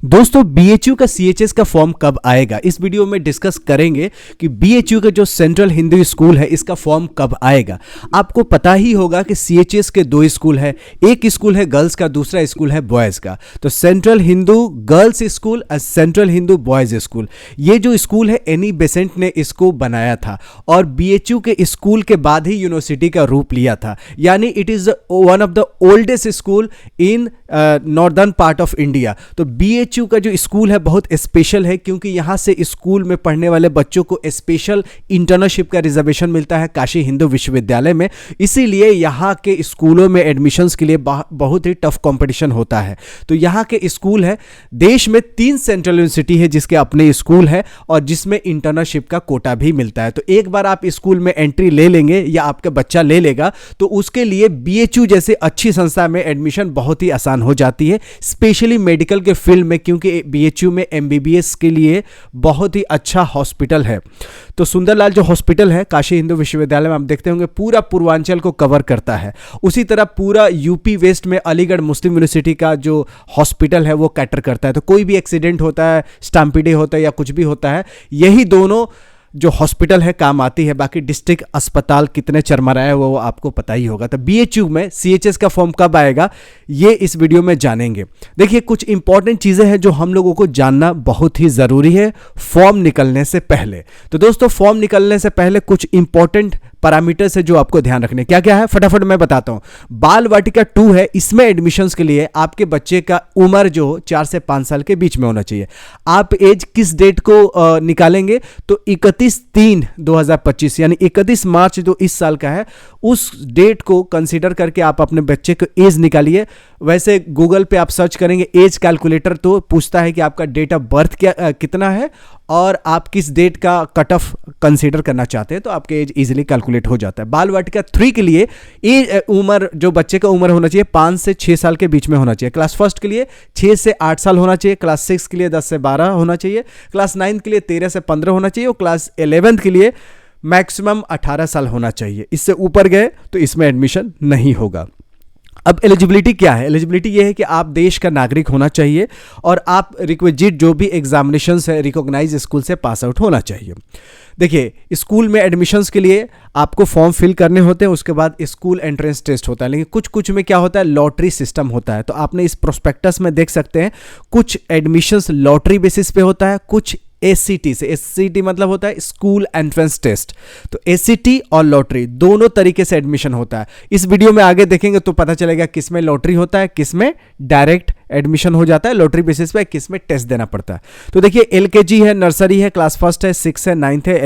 दोस्तों बीएचयू का सीएचएस का फॉर्म कब आएगा, इस वीडियो में डिस्कस करेंगे कि बीएचयू का जो सेंट्रल हिंदू स्कूल है इसका फॉर्म कब आएगा। आपको पता ही होगा कि सीएचएस के दो स्कूल है, एक स्कूल है गर्ल्स का, दूसरा स्कूल है बॉयज़ का। तो सेंट्रल हिंदू गर्ल्स स्कूल और सेंट्रल हिंदू बॉयज़ स्कूल, ये जो स्कूल है एनी बेसेंट ने इसको बनाया था और बीएचयू के स्कूल के बाद ही यूनिवर्सिटी का रूप लिया था। यानी it is one of the oldest school in northern part of India. तो बीएचयू का जो स्कूल है बहुत स्पेशल है क्योंकि यहाँ से स्कूल में पढ़ने वाले बच्चों को स्पेशल इंटर्नशिप का रिजर्वेशन मिलता है काशी हिंदू विश्वविद्यालय में। इसीलिए यहाँ के स्कूलों में एडमिशन्स के लिए बहुत ही टफ कंपटीशन होता है। तो यहाँ के स्कूल है, देश में 3 सेंट्रल यूनिवर्सिटी है जिसके अपने स्कूल है और जिसमें इंटर्नशिप का कोटा भी मिलता है। तो एक बार आप स्कूल में एंट्री ले लेंगे या आपका बच्चा ले लेगा तो उसके लिए बीएचयू जैसे अच्छी संस्था में एडमिशन बहुत ही आसान हो जाती है, स्पेशली मेडिकल के फील्ड में, क्योंकि बीएचयू में एमबीबीएस के लिए बहुत ही अच्छा हॉस्पिटल है। तो सुंदरलाल जो हॉस्पिटल है काशी हिंदू विश्वविद्यालय में आप देखते होंगे पूरा पूर्वांचल को कवर करता है। उसी तरह पूरा यूपी वेस्ट में अलीगढ़ मुस्लिम यूनिवर्सिटी का जो हॉस्पिटल है वो कैटर करता है। तो कोई भी एक्सीडेंट होता है, स्टैम्पिडे होता है या कुछ भी होता है, यही दोनों जो हॉस्पिटल है काम आती है। बाकी डिस्ट्रिक्ट अस्पताल कितने चरमराए हैं वो आपको पता ही होगा। तो बीएचयू में सीएचएस का फॉर्म कब आएगा ये इस वीडियो में जानेंगे। देखिए कुछ इंपॉर्टेंट चीज़ें हैं जो हम लोगों को जानना बहुत ही ज़रूरी है फॉर्म निकलने से पहले। तो दोस्तों फॉर्म निकलने से पहले कुछ इंपॉर्टेंट पैरामीटर्स है जो आपको ध्यान रखने। क्या क्या है फटाफट मैं बताता हूं। बाल वाटिका 2 है, इसमें एडमिशन्स के लिए आपके बच्चे का उम्र जो 4 से 5 साल के बीच में होना चाहिए। आप एज किस डेट को निकालेंगे तो 31/3/2025 यानी 31 मार्च जो इस साल का है उस डेट को कंसीडर करके आप अपने बच्चे को एज निकालिए। वैसे गूगल पे आप सर्च करेंगे एज कैलकुलेटर तो पूछता है कि आपका डेट ऑफ बर्थ कितना है और आप किस डेट का कट ऑफ कंसीडर करना चाहते हैं, तो आपके एज इजीली कैलकुलेट हो जाता है। बाल वाटिका 3 के लिए उम्र जो बच्चे का उम्र होना चाहिए 5 से 6 साल के बीच में होना चाहिए। क्लास फर्स्ट के लिए 6 से 8 साल होना चाहिए, क्लास 6 के लिए 10 से 12 होना चाहिए, क्लास 9 के लिए 13 से 15 होना चाहिए और क्लास 11 के लिए मैक्सिमम 18 साल होना चाहिए। इससे ऊपर गए तो इसमें एडमिशन नहीं होगा। अब एलिजिबिलिटी क्या है? एलिजिबिलिटी ये है कि आप देश का नागरिक होना चाहिए और आप रिक्विजिट जो भी एग्जामिनेशंस है रिकॉग्नाइज स्कूल से पास आउट होना चाहिए। देखिए स्कूल में एडमिशन्स के लिए आपको फॉर्म फिल करने होते हैं, उसके बाद स्कूल एंट्रेंस टेस्ट होता है। लेकिन कुछ में क्या होता है, लॉटरी सिस्टम होता है। तो आपने इस प्रोस्पेक्टस में देख सकते हैं कुछ एडमिशन्स लॉटरी बेसिस पे होता है, कुछ एससीटी से। एससीटी मतलब होता है स्कूल एंट्रेंस टेस्ट। तो एससीटी और लॉटरी दोनों तरीके से एडमिशन होता है। इस वीडियो में आगे देखेंगे तो पता चलेगा किस में लॉटरी होता है, किस में डायरेक्ट एडमिशन हो जाता है लॉटरी बेसिस पे, किस में टेस्ट देना पड़ता है। तो देखिए एलकेजी है, नर्सरी है, क्लास फर्स्ट है, 6 है, 9th है,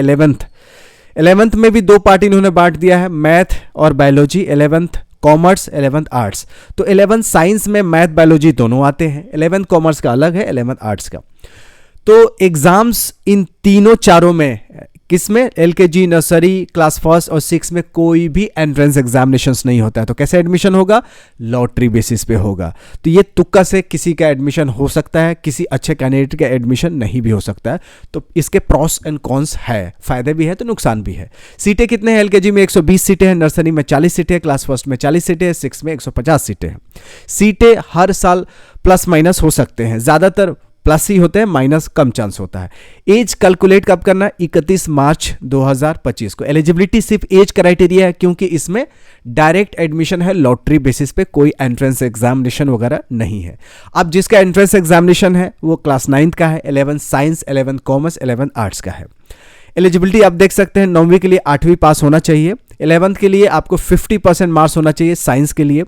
11th में भी 2 पार्ट इन्होंने बांट दिया है, मैथ और biology. 11th commerce, 11th arts. तो 11th साइंस में मैथ बायोलॉजी दोनों आते हैं, 11th कॉमर्स का अलग है, 11th आर्ट्स का। तो एग्जाम्स इन तीनों चारों में किसमें, एलकेजी, नर्सरी, क्लास फर्स्ट और 6 में कोई भी एंट्रेंस एग्जामिनेशंस नहीं होता है। तो कैसे एडमिशन होगा, लॉटरी बेसिस पे होगा। तो ये तुक्का से किसी का एडमिशन हो सकता है, किसी अच्छे कैंडिडेट का एडमिशन नहीं भी हो सकता है। तो इसके प्रॉस एंड कॉन्स है, फायदे भी है तो नुकसान भी है। सीटें कितने हैं, एलकेजी में 120 सीटें हैं, नर्सरी में 40 सीटें हैं, क्लास फर्स्ट में 40 सीटें हैं, 6 में 150 सीटें हैं। सीटें हर साल प्लस माइनस हो सकते हैं, ज़्यादातर प्लस ही होते हैं, माइनस कम चांस होता है। एज कैलकुलेट कब करना है, 31 मार्च 2025 को। एलिजिबिलिटी सिर्फ एज क्राइटेरिया है क्योंकि इसमें डायरेक्ट एडमिशन है, लॉटरी बेसिस पे कोई एंट्रेंस एग्जामिनेशन वगैरह नहीं है। अब जिसका एंट्रेंस एग्जामिनेशन है वो क्लास 9th का है, 11th science, 11th commerce, 11th arts का है। एलिजिबिलिटी आप देख सकते हैं 9वीं के लिए 8वीं पास होना चाहिए, 11th के लिए आपको 50% मार्क्स होना चाहिए साइंस के लिए,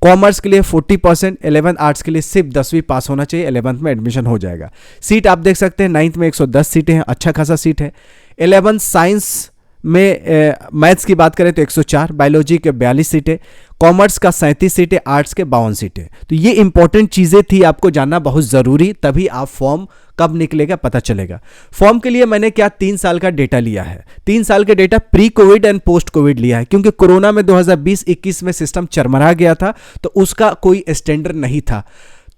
कॉमर्स के लिए 40%, 11th आर्ट्स के लिए सिर्फ 10वीं पास होना चाहिए, 11th में एडमिशन हो जाएगा। सीट आप देख सकते हैं 9th में 110 सीटें हैं, अच्छा खासा सीट है। 11th साइंस में मैथ्स की बात करें तो 104, बायोलॉजी के 42 सीटें, कॉमर्स का 37 सीटें, आर्ट्स के 52 सीटें। तो ये इंपॉर्टेंट चीज़ें थी, आपको जानना बहुत ज़रूरी, तभी आप फॉर्म कब निकलेगा पता चलेगा। फॉर्म के लिए मैंने क्या 3 साल का डेटा लिया है, 3 साल के data pre Covid and post Covid लिया है क्योंकि कोरोना में 2020-21 में सिस्टम चरमरा गया था तो उसका कोई स्टैंडर्ड नहीं था।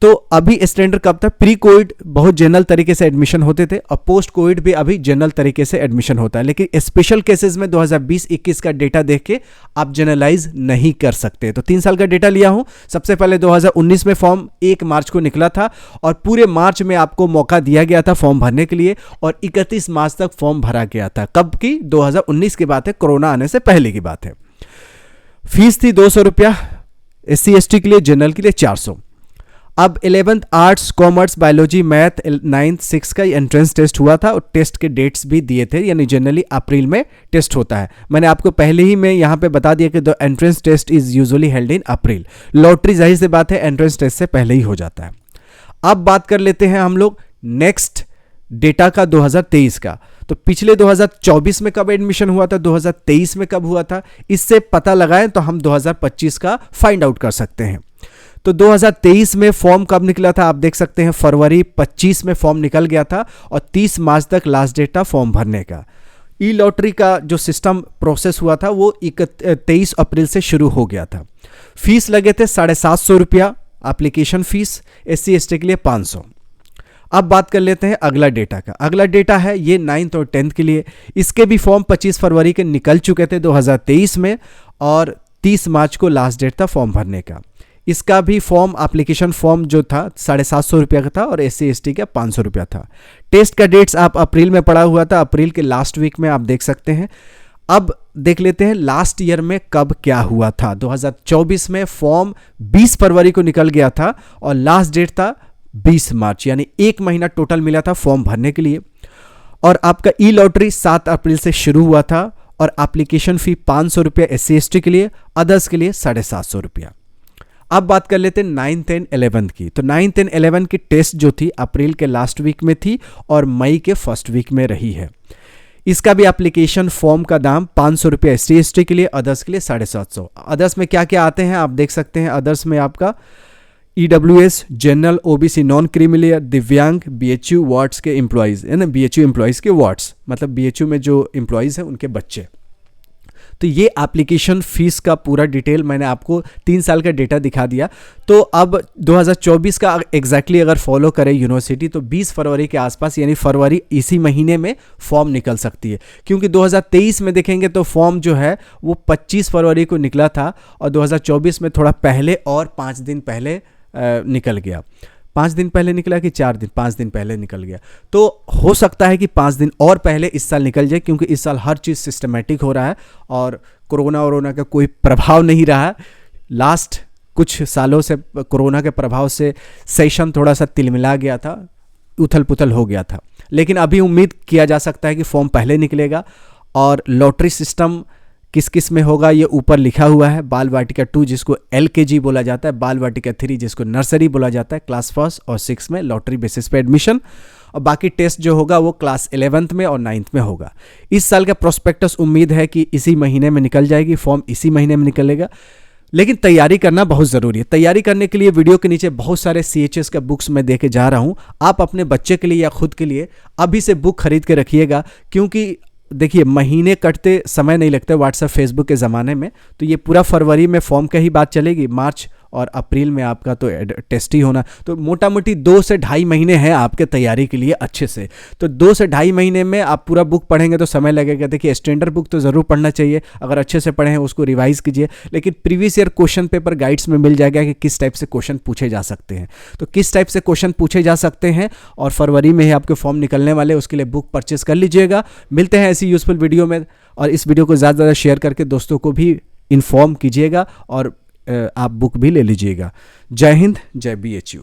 तो अभी स्टैंडर्ड कब था, प्री कोविड बहुत जनरल तरीके से एडमिशन होते थे और पोस्ट कोविड भी अभी जनरल तरीके से एडमिशन होता है, लेकिन स्पेशल केसेस में 2020-21 का डेटा देख के आप जनरलाइज नहीं कर सकते। तो 3 साल का डेटा लिया हूं। सबसे पहले 2019 में फॉर्म 1 मार्च को निकला था और पूरे मार्च में आपको मौका दिया गया था फॉर्म भरने के लिए और 31 मार्च तक फॉर्म भरा गया था। कब की, 2019 की बात है, कोरोना आने से पहले की बात है। फीस थी 200 रुपया SC ST के लिए, जनरल के लिए 400। अब 11th arts commerce biology math 9th 6 का एंट्रेंस टेस्ट हुआ था और टेस्ट के डेट्स भी दिए थे, यानी जनरली अप्रैल में टेस्ट होता है। मैंने आपको पहले ही मैं यहाँ पे बता दिया कि the entrance test is usually held in April. Lottery जाहिर सी बात है एंट्रेंस टेस्ट से पहले ही हो जाता है। अब बात कर लेते हैं हम लोग नेक्स्ट डेटा का 2023 का। तो पिछले 2024 में कब एडमिशन हुआ था, 2023 में कब हुआ था, इससे पता लगाएं तो हम 2025 का फाइंड आउट कर सकते हैं। तो 2023 में फॉर्म कब निकला था, आप देख सकते हैं फरवरी 25 में फॉर्म निकल गया था और 30 मार्च तक लास्ट डेट था फॉर्म भरने का। ई लॉटरी का जो सिस्टम प्रोसेस हुआ था वो 23 अप्रैल से शुरू हो गया था। फीस लगे थे 750 रुपया एप्लीकेशन फीस, SC ST के लिए 500। अब बात कर लेते हैं अगला डेटा का। अगला डेटा है ये 9th और 10th के लिए। इसके भी फॉर्म 25 फरवरी के निकल चुके थे 2023 में और 30 मार्च को लास्ट डेट था फॉर्म भरने का। इसका भी फॉर्म एप्लीकेशन फॉर्म जो था 750 रुपया का था और SC ST का 500 रुपया था। टेस्ट का डेट्स आप अप्रैल में पड़ा हुआ था, अप्रैल के लास्ट वीक में आप देख सकते हैं। अब देख लेते हैं लास्ट ईयर में कब क्या हुआ था। 2024 में फॉर्म 20 फरवरी को निकल गया था और लास्ट डेट था 20 मार्च, यानी 1 महीना टोटल मिला था फॉर्म भरने के लिए। और आपका ई लॉटरी 7 अप्रैल से शुरू हुआ था और एप्लीकेशन फी 500 रुपया SC ST के लिए, अदर्स के लिए 750 रुपया। अब बात कर लेते हैं 9th and 11th की। तो 9th and 11th की टेस्ट जो थी अप्रैल के लास्ट वीक में थी और मई के फर्स्ट वीक में रही है। इसका भी एप्लीकेशन फॉर्म का दाम 500 रुपये SC ST के लिए, अदर्स के लिए 750। अदर्स में क्या क्या आते हैं आप देख सकते हैं। अदर्स में आपका EWS, general, OBC, non creamy layer, दिव्यांग, BHU वार्ड्स के एम्प्लॉयज़ है ना, BHU एम्प्लॉयज़ के वार्ड्स मतलब BHU में जो एम्प्लॉयज़ हैं उनके बच्चे। तो ये एप्लीकेशन फ़ीस का पूरा डिटेल मैंने आपको 3 साल का डेटा दिखा दिया। तो अब 2024 का एग्जैक्टली अगर फॉलो करें यूनिवर्सिटी तो 20 फरवरी के आसपास, यानी फरवरी इसी महीने में फॉर्म निकल सकती है, क्योंकि 2023 में देखेंगे तो फॉर्म जो है वो 25 फरवरी को निकला था और 2024 में थोड़ा पहले और 5 दिन पहले निकल गया। 5 दिन पहले निकला कि 4 दिन, 5 दिन पहले निकल गया। तो हो सकता है कि 5 दिन और पहले इस साल निकल जाए, क्योंकि इस साल हर चीज़ सिस्टमेटिक हो रहा है और कोरोना का कोई प्रभाव नहीं रहा। लास्ट कुछ सालों से कोरोना के प्रभाव से सेशन थोड़ा सा तिलमिला गया था, उथल पुथल हो गया था, लेकिन अभी उम्मीद किया जा सकता है कि फॉर्म पहले निकलेगा। और लॉटरी सिस्टम किस किस में होगा ये ऊपर लिखा हुआ है। बाल वाटिका 2 जिसको LKG बोला जाता है, बाल वाटिका 3 जिसको नर्सरी बोला जाता है, क्लास 1 और 6 में लॉटरी बेसिस पे एडमिशन, और बाकी टेस्ट जो होगा वो क्लास 11th में और 9th में होगा। इस साल का प्रोस्पेक्टस उम्मीद है कि इसी महीने में निकल जाएगी, फॉर्म इसी महीने में निकलेगा, लेकिन तैयारी करना बहुत ज़रूरी है। तैयारी करने के लिए वीडियो के नीचे बहुत सारे CHS का बुक्स मैं देके जा रहा हूँ। आप अपने बच्चे के लिए या खुद के लिए अभी से बुक खरीद के रखिएगा, क्योंकि देखिए महीने कटते समय नहीं लगते व्हाट्सएप फेसबुक के ज़माने में। तो ये पूरा फरवरी में फॉर्म का ही बात चलेगी, मार्च और अप्रैल में आपका तो टेस्ट ही होना। तो मोटा मोटी 2 से ढाई महीने हैं आपके तैयारी के लिए अच्छे से। तो 2 से ढाई महीने में आप पूरा बुक पढ़ेंगे तो समय लगेगा। देखिए स्टैंडर्ड बुक तो ज़रूर पढ़ना चाहिए, अगर अच्छे से पढ़े हैं उसको रिवाइज़ कीजिए, लेकिन previous year question paper guides में मिल जाएगा कि किस टाइप से क्वेश्चन पूछे जा सकते हैं। तो किस टाइप से क्वेश्चन पूछे जा सकते हैं और फरवरी में ही आपके फॉर्म निकलने वाले, उसके लिए बुक परचेस कर लीजिएगा। मिलते हैं ऐसी यूजफुल वीडियो में, और इस वीडियो को ज़्यादा से ज़्यादा शेयर करके दोस्तों को भी इन्फॉर्म कीजिएगा और आप बुक भी ले लीजिएगा। जय हिंद, जय BHU।